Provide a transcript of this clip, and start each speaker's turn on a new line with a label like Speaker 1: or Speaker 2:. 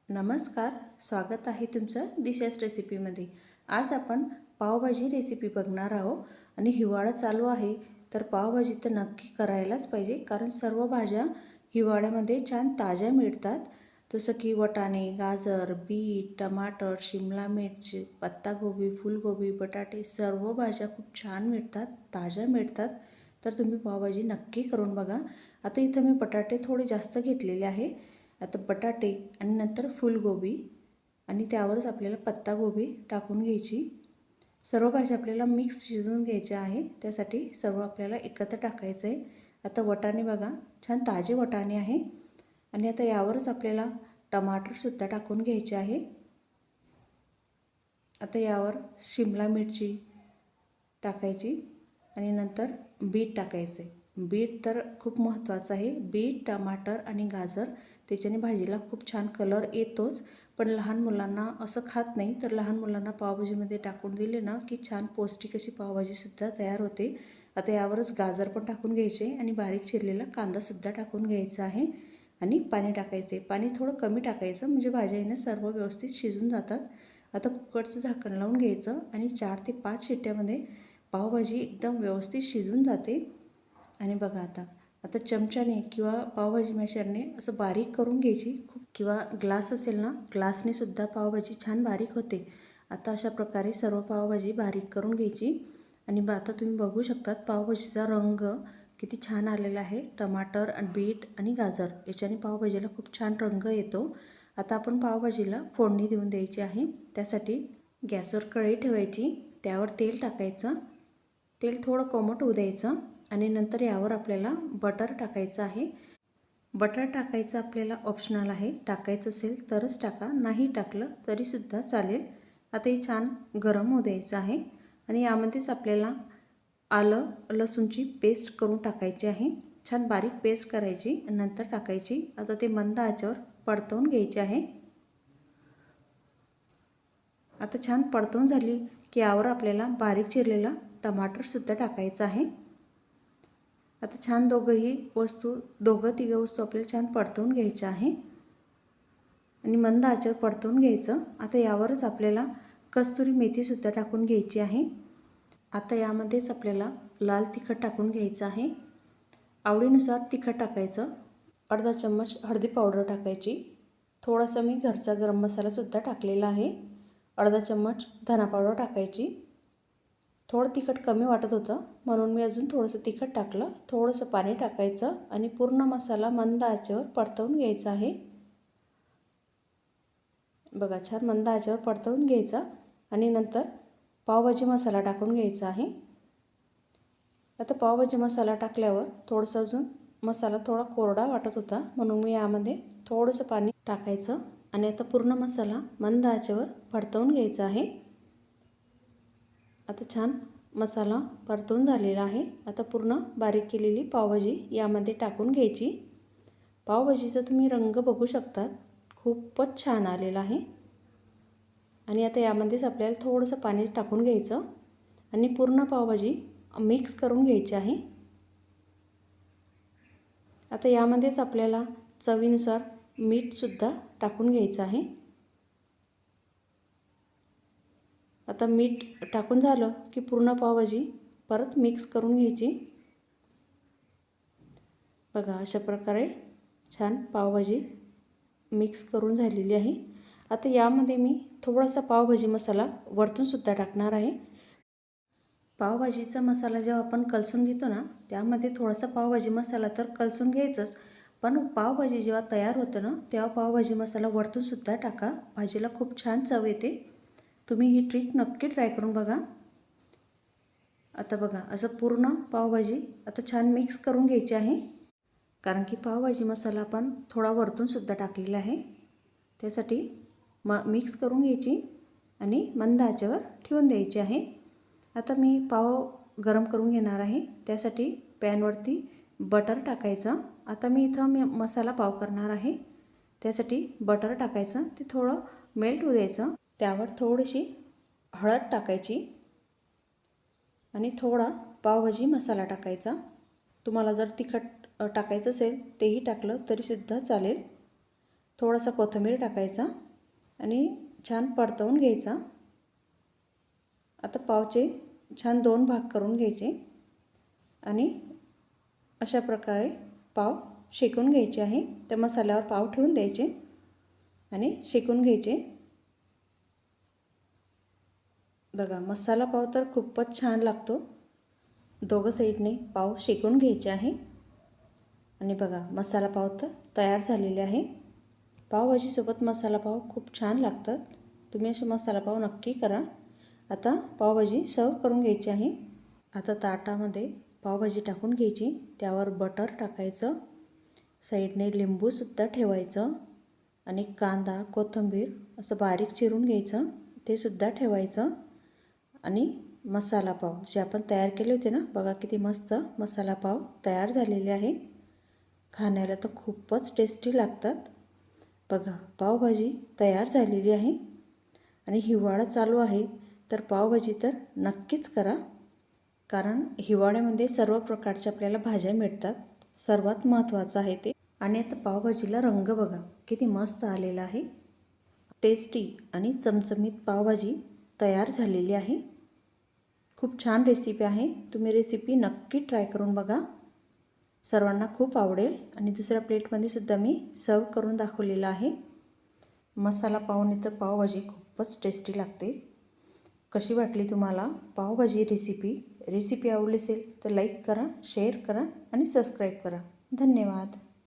Speaker 1: नमस्कार, स्वागत आहे तुमचं दिशा's रेसिपीमध्ये। आज आपण पावभाजी रेसिपी बघणार आहोत आणि हिवाळा चालू आहे तर पावभाजी तर नक्की करायलाच पाहिजे कारण सर्व भाज्या हिवाळ्यामध्ये छान ताज्या मिळतात। जसं की वाटाणे, गाजर, बीट, टमाटर, शिमला मिरची, पत्तागोबी, फुलगोबी, बटाटे सर्व भाज्या खूप छान मिळतात, ताज्या मिळतात। तर तुम्ही पावभाजी नक्की करून बघा। आता इथं मी बटाटे थोडे जास्त घेतलेले आहे। आता बटाटे आणि नंतर फुलगोबी आणि त्यावरच आपल्याला पत्तागोबी टाकून घ्यायची। सर्व भाज्या आपल्याला मिक्स शिजवून घ्यायच्या आहे, त्यासाठी सर्व आपल्याला एकत्र टाकायचं आहे। आता वाटाणे बघा, छान ताजे वाटाणे आहे आणि आता यावरच आपल्याला टमाटरसुद्धा टाकून घ्यायचे आहे। आता यावर शिमला मिरची टाकायची आणि नंतर बीट टाकायचे। बीट तर खूप महत्त्वाचं आहे। बीट, टमाटर आणि गाजर त्याच्याने भाजीला खूप छान कलर येतोच, पण लहान मुलांना असं खात नाही तर लहान मुलांना पावभाजीमध्ये टाकून दिले ना की छान पौष्टिक अशी पावभाजीसुद्धा तयार होते। आता यावरच गाजर पण टाकून घ्यायचे आणि बारीक चिरलेला कांदासुद्धा टाकून घ्यायचा आहे आणि पाणी टाकायचे। पाणी थोडं कमी टाकायचं म्हणजे भाज्या सर्व व्यवस्थित शिजून जातात। आता कुकरचं झाकण लावून घ्यायचं आणि 4 ते 5 शिट्ट्यामध्ये पावभाजी एकदम व्यवस्थित शिजून जाते। आणि बघा आता चमच्याने किंवा पावभाजी मॅशरने असं बारीक करून घ्यायची किंवा ग्लास असेल ना, ग्लासने सुद्धा पावभाजी छान बारीक होते। आता अशा प्रकारे सर्व पावभाजी बारीक करून घ्यायची आणि आता तुम्ही बघू शकतात पावभाजीचा रंग किती छान आलेला आहे। टमाटर आणि बीट आणि गाजर याच्याने पावभाजीला खूप छान रंग येतो। आता आपण पावभाजीला फोडणी देऊन द्यायची आहे। त्यासाठी गॅसवर कढई ठेवायची, त्यावर तेल टाकायचं, तेल थोडं कोमट होऊ द्यायचं आणि नंतर यावर आपल्याला बटर टाकायचं आहे। बटर टाकायचं आपल्याला ऑप्शनल आहे, टाकायचं असेल तरच टाका, नाही टाकलं तरीसुद्धा चालेल। आता हे छान गरम होऊ द्यायचं आहे आणि यामध्येच आपल्याला आलं लसूणची पेस्ट करून टाकायची आहे। छान बारीक पेस्ट करायची नंतर टाकायची। आता ते मंद आचेवर परतवून घ्यायचे आहे। आता छान परतवून झाली की यावर आपल्याला बारीक चिरलेला टमाटरसुद्धा टाकायचं आहे। आता छान दोघं तिघं वस्तू आपल्याला छान परतवून घ्यायच्या आहे आणि मंद आचेवर परतवून घ्यायचं। आता यावरच आपल्याला कस्तुरी मेथीसुद्धा टाकून घ्यायची आहे। आता यामध्येच आपल्याला लाल तिखट टाकून घ्यायचं आहे, आवडीनुसार तिखट टाकायचं। अर्धा चम्मच हळदी पावडर टाकायची, थोडासा मी घरचा गरम मसालासुद्धा टाकलेला आहे, अर्धा चम्मच धना पावडर टाकायची। थोडं तिखट कमी वाटत होतं म्हणून मी अजून थोडंसं तिखट टाकलं। थोडंसं पाणी टाकायचं आणि पूर्ण मसाला मंद आचेवर परतवून घ्यायचा आहे। बघा छान मंद आचेवर परतवून घ्यायचा आणि नंतर पावभाजी मसाला टाकून घ्यायचा आहे। आता पावभाजी मसाला टाकल्यावर थोडंसं अजून मसाला थोडा कोरडा वाटत होता म्हणून मी यामध्ये थोडंसं पाणी टाकायचं आणि आता पूर्ण मसाला मंद आचेवर परतवून घ्यायचा आहे। आता छान मसाला परतवून झालेला आहे। आता पूर्ण बारीक केलेली पावभाजी यामध्ये टाकून घ्यायची। पावभाजीचा तुम्ही रंग बघू शकता, खूपच छान आलेला आहे आणि आता यामध्येच आपल्याला थोडंसं पाणी टाकून घ्यायचं आणि पूर्ण पावभाजी मिक्स करून घ्यायची आहे। आता यामध्येच आपल्याला चवीनुसार मीठसुद्धा टाकून घ्यायचं आहे। आता मीठ टाकून झालं की पूर्ण पावभाजी परत मिक्स करून घ्यायची। बघा अशा प्रकारे छान पावभाजी मिक्स करून झालेली आहे। आता यामध्ये मी थोडासा पावभाजी मसाला वरतूनसुद्धा टाकणार आहे। पावभाजीचा मसाला जेव्हा आपण कलसून घेतो ना, त्यामध्ये थोडासा पावभाजी मसाला तर कलसून घ्यायचंच, पण पावभाजी जेव्हा तयार होतं ना तेव्हा पावभाजी मसाला वरतूनसुद्धा टाका, भाजीला खूप छान चव येते। तुम्ही ही ट्रिक नक्की ट्राय करून बघा। आता बघा असं पूर्ण पावभाजी आता छान मिक्स करून घ्यायची आहे, कारण की पावभाजी मसाला आपण थोडा वरतूनसुद्धा टाकलेला आहे, त्यासाठी मिक्स करून घ्यायची आणि मंद आचेवर ठेवून द्यायची आहे। आता मी पाव गरम करून घेणार आहे, त्यासाठी पॅनवरती बटर टाकायचं। आता मी इथं मसाला पाव करणार आहे, त्यासाठी बटर टाकायचं, ते थोडं मेल्ट होऊ द्यायचं। त्यावर थोडीशी हळद टाकायची आणि थोडा पावभाजी मसाला टाकायचा। तुम्हाला जर तिखट टाकायचं असेल तेही टाकलं तरीसुद्धा चालेल। थोडासा कोथिंबीर टाकायचा आणि छान परतवून घ्यायचा। आता पावचे छान 2 भाग करून घ्यायचे आणि अशा प्रकारे पाव शेकून घ्यायचे आहे। त्या मसाल्यावर पाव ठेवून द्यायचे आणि शेकून घ्यायचे। बघा मसाला पाव तर खूपच छान लागतो। दोघं साईडने पाव शेकून घ्यायचे आहे आणि बघा मसाला पाव तर तयार झालेले आहे। पावभाजीसोबत मसाला पाव खूप छान लागतात। तुम्ही असे मसाला पाव नक्की करा। आता पावभाजी सर्व करून घ्यायची आहे। आता ताटामध्ये पावभाजी टाकून घ्यायची, त्यावर बटर टाकायचं, साईडने लिंबूसुद्धा ठेवायचं आणि कांदा कोथिंबीर असं बारीक चिरून घ्यायचं, ते सुद्धा ठेवायचं आणि मसाला पाव जे आपण तयार केले होते ना, बघा किती मस्त मसाला पाव तयार झालेले आहे। खाण्याला तर खूपच टेस्टी लागतात। बघा पावभाजी तयार झालेली आहे आणि हिवाळा चालू आहे तर पावभाजी तर नक्कीच करा, कारण हिवाळ्यामध्ये सर्व प्रकारच्या आपल्याला भाज्या मिळतात, सर्वात महत्त्वाचं आहे ते। आणि आता पावभाजीला रंग बघा किती मस्त आलेला आहे। टेस्टी आणि चमचमीत पावभाजी तयार झालेली आहे। खूप छान रेसिपी आहे, तुम्ही रेसिपी नक्की ट्राय करून बघा, सर्वांना खूप आवडेल। आणि दुसऱ्या प्लेटमध्ये सुद्धा मी सर्व करून दाखवलेला आहे। मसाला पावने तर पावभाजी खूपच टेस्टी लागते। कशी वाटली तुम्हाला पावभाजी रेसिपी आवडली असेल तर लाईक करा, शेअर करा आणि सबस्क्राईब करा। धन्यवाद।